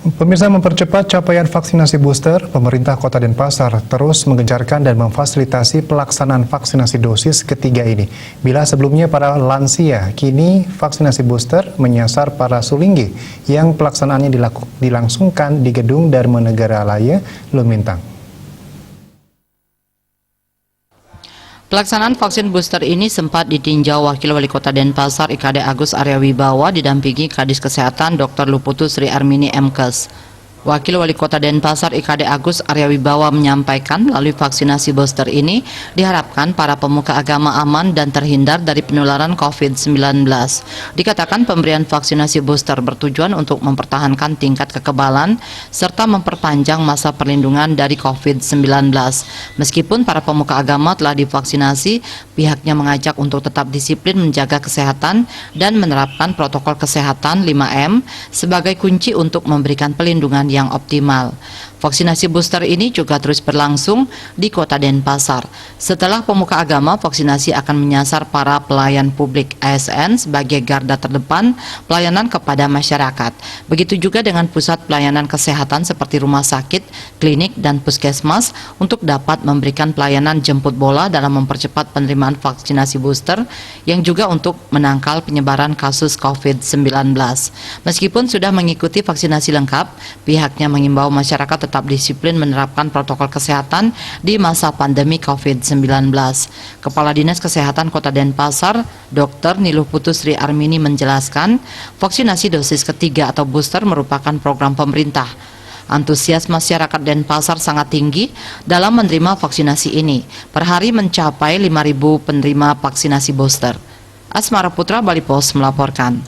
Pemirsa, mempercepat capaian vaksinasi booster, pemerintah Kota Denpasar terus menggencarkan dan memfasilitasi pelaksanaan vaksinasi dosis ketiga ini. Bila sebelumnya para lansia, kini vaksinasi booster menyasar para sulinggi yang pelaksanaannya dilangsungkan di Gedung Dharma Negara Alaya, Lumintang. Pelaksanaan vaksin booster ini sempat ditinjau Wakil Wali Kota Denpasar IKD Agus Arya Wibawa didampingi Kadis Kesehatan Dr. Luputu Sri Armini Mkes. Wakil Wali Kota Denpasar IKD Agus Arya Wibawa menyampaikan melalui vaksinasi booster ini diharapkan para pemuka agama aman dan terhindar dari penularan COVID-19. Dikatakan pemberian vaksinasi booster bertujuan untuk mempertahankan tingkat kekebalan serta memperpanjang masa perlindungan dari COVID-19. Meskipun para pemuka agama telah divaksinasi, pihaknya mengajak untuk tetap disiplin menjaga kesehatan dan menerapkan protokol kesehatan 5M sebagai kunci untuk memberikan pelindungan yang optimal. Vaksinasi booster ini juga terus berlangsung di Kota Denpasar. Setelah pemuka agama, vaksinasi akan menyasar para pelayan publik ASN sebagai garda terdepan pelayanan kepada masyarakat. Begitu juga dengan pusat pelayanan kesehatan seperti rumah sakit, klinik, dan puskesmas untuk dapat memberikan pelayanan jemput bola dalam mempercepat penerimaan vaksinasi booster yang juga untuk menangkal penyebaran kasus COVID-19. Meskipun sudah mengikuti vaksinasi lengkap, pihaknya mengimbau masyarakat tetap disiplin menerapkan protokol kesehatan di masa pandemi COVID-19. Kepala Dinas Kesehatan Kota Denpasar, Dr. Niluh Putu Sri Armini menjelaskan, vaksinasi dosis ketiga atau booster merupakan program pemerintah. Antusias masyarakat Denpasar sangat tinggi dalam menerima vaksinasi ini. Per hari mencapai 5.000 penerima vaksinasi booster. Asmara Putra, Bali Post melaporkan.